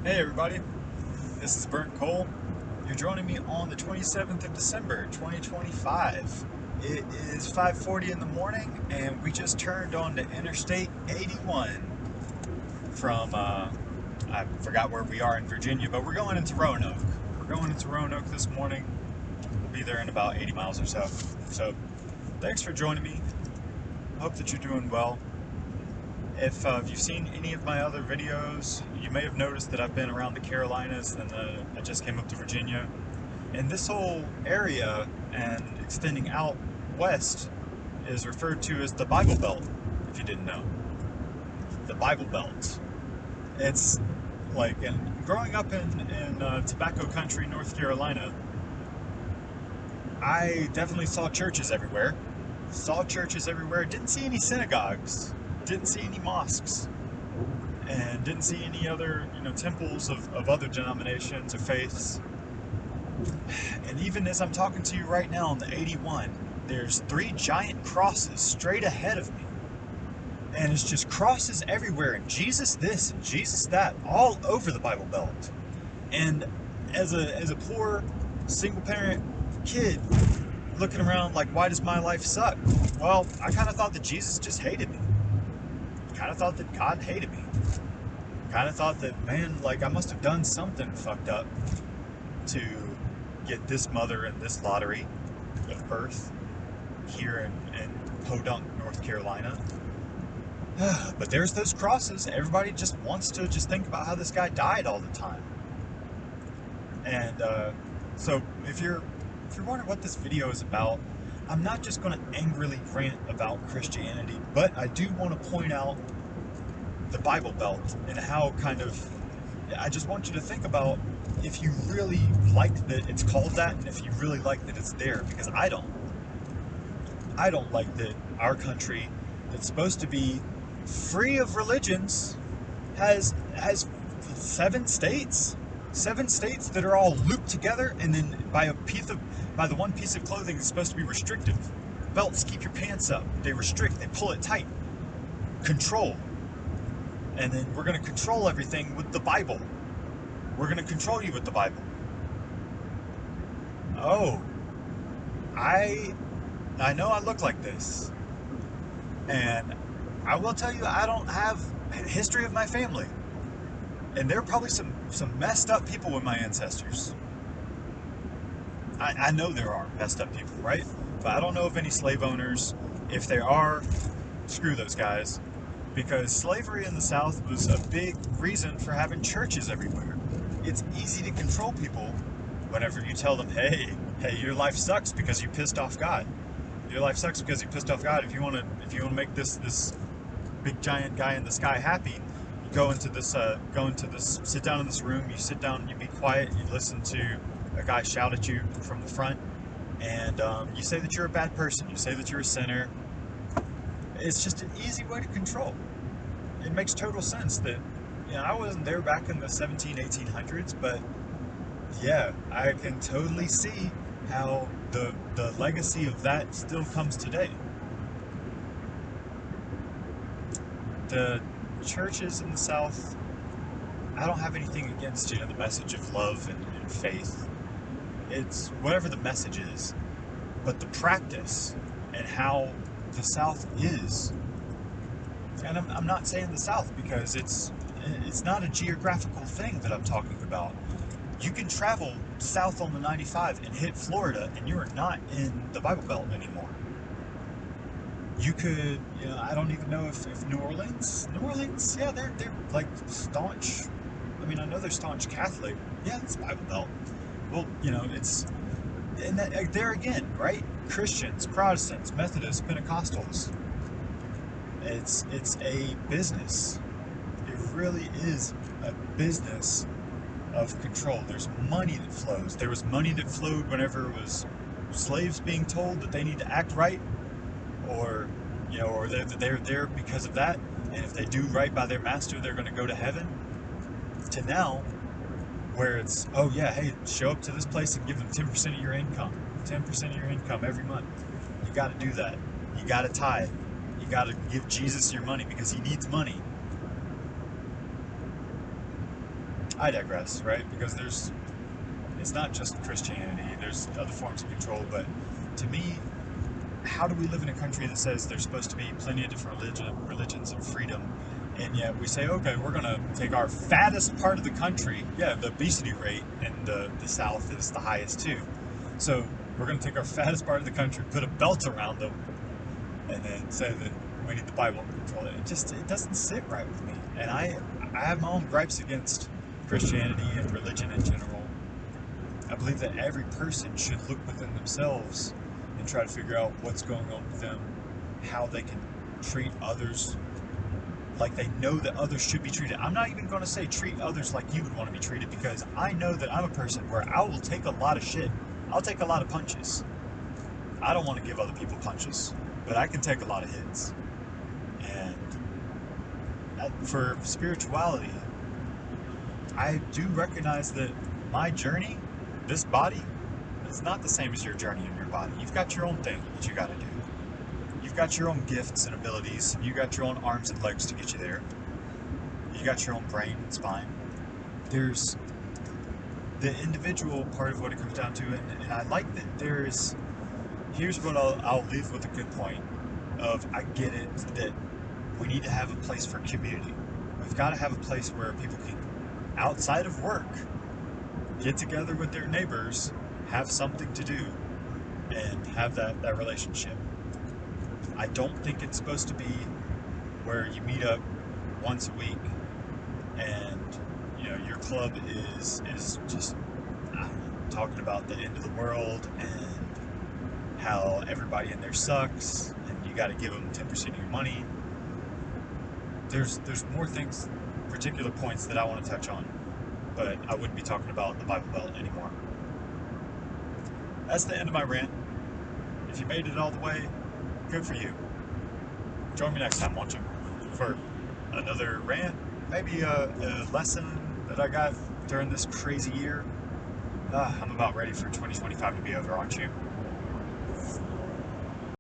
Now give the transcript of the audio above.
Hey everybody, this is Burnt Coal. You're joining me on the 27th of December, 2025. It is 5:40 in the morning and we just turned on to Interstate 81 from, I forgot where we are in Virginia, but we're going into Roanoke. We're going into Roanoke this morning. We'll be there in about 80 miles or so. So, thanks for joining me. Hope that you're doing well. If you've seen any of my other videos, you may have noticed that I've been around the Carolinas and I just came up to Virginia. And this whole area and extending out west is referred to as the Bible Belt, if you didn't know. The Bible Belt. It's like, and growing up in tobacco country, North Carolina, I definitely saw churches everywhere. Didn't see any synagogues. Didn't see any mosques, and didn't see any other, temples of other denominations or faiths. And even as I'm talking to you right now on the 81, there's 3 giant crosses straight ahead of me. And it's just crosses everywhere, and Jesus this and Jesus that, all over the Bible Belt. And as a poor single parent kid looking around like, why does my life suck? Well, I kind of thought that Jesus just hated me. Kind of thought that God hated me. Kind of thought that, man, like I must have done something fucked up to get this mother in this lottery of birth here in Podunk, North Carolina. But there's those crosses. Everybody just wants to just think about how this guy died all the time. And so if you're wondering what this video is about, I'm not just going to angrily rant about Christianity, but I do want to point out the Bible Belt and how I just want you to think about if you really like that it's called that and if you really like that it's there, because I don't. I don't like that our country, that's supposed to be free of religions, has 7 states. 7 states that are all looped together, and then by the one piece of clothing that's supposed to be restrictive. Belts keep your pants up. They restrict. They pull it tight. Control. And then we're going to control everything with the Bible. We're going to control you with the Bible. Oh, I know I look like this, and I will tell you I don't have a history of my family. And there are probably some messed up people with my ancestors. I know there are messed up people, right? But I don't know of any slave owners. If there are, screw those guys. Because slavery in the South was a big reason for having churches everywhere. It's easy to control people whenever you tell them, hey, your life sucks because you pissed off God. Your life sucks because you pissed off God. If you want to make this big giant guy in the sky happy, go into this, sit down in this room, you sit down, you be quiet, you listen to a guy shout at you from the front, and you say that you're a bad person, you say that you're a sinner. It's just an easy way to control. It makes total sense that, I wasn't there back in the 1800s, but yeah, I can totally see how the legacy of that still comes today. The churches in the South, I don't have anything against, the message of love and faith. It's whatever the message is, but the practice and how the South is, and I'm not saying the South because it's not a geographical thing that I'm talking about. You can travel south on the 95 and hit Florida, and you are not in the Bible Belt anymore. You could, I don't even know if New Orleans, yeah, they're like staunch. I mean, I know they're staunch Catholic. Yeah, it's Bible Belt. Well, it's, and that, there again, right? Christians, Protestants, Methodists, Pentecostals. It's a business. It really is a business of control. There's money that flows. There was money that flowed whenever it was slaves being told that they need to act right, or they're there because of that, and if they do right by their master, they're going to go to heaven. To now, where it's, oh yeah, hey, show up to this place and give them 10% of your income. 10% of your income every month. You got to do that. You got to tithe. You got to give Jesus your money because he needs money. I digress, right? Because it's not just Christianity, there's other forms of control, but to me, how do we live in a country that says there's supposed to be plenty of different religions and freedom, and yet we say, okay, we're going to take our fattest part of the country, yeah, the obesity rate in the South is the highest too, so we're going to take our fattest part of the country, put a belt around them, and then say that we need the Bible to control it. It doesn't sit right with me, and I have my own gripes against Christianity and religion in general. I believe that every person should look within themselves and try to figure out what's going on with them, how they can treat others like they know that others should be treated. I'm not even going to say treat others like you would want to be treated, because I know that I'm a person where I will take a lot of shit. I'll take a lot of punches. I don't want to give other people punches, but I can take a lot of hits. And for spirituality, I do recognize that my journey, this body, is not the same as your journey in your body. You've got your own thing that you got to do. You've got your own gifts and abilities. You got your own arms and legs to get you there. You got your own brain and spine. There's the individual part of what it comes down to, and I like that here's what I'll leave with a good point of, I get it that we need to have a place for community. We've got to have a place where people can, outside of work, get together with their neighbors, have something to do, and have that relationship. I don't think it's supposed to be where you meet up once a week and your club is just, I don't know, talking about the end of the world and how everybody in there sucks and you got to give them 10% of your money. There's more things, particular points that I want to touch on, but I wouldn't be talking about the Bible Belt anymore. That's the end of my rant. If you made it all the way, good for you. Join me next time, won't you? For another rant, maybe a lesson that I got during this crazy year. I'm about ready for 2025 to be over, aren't you?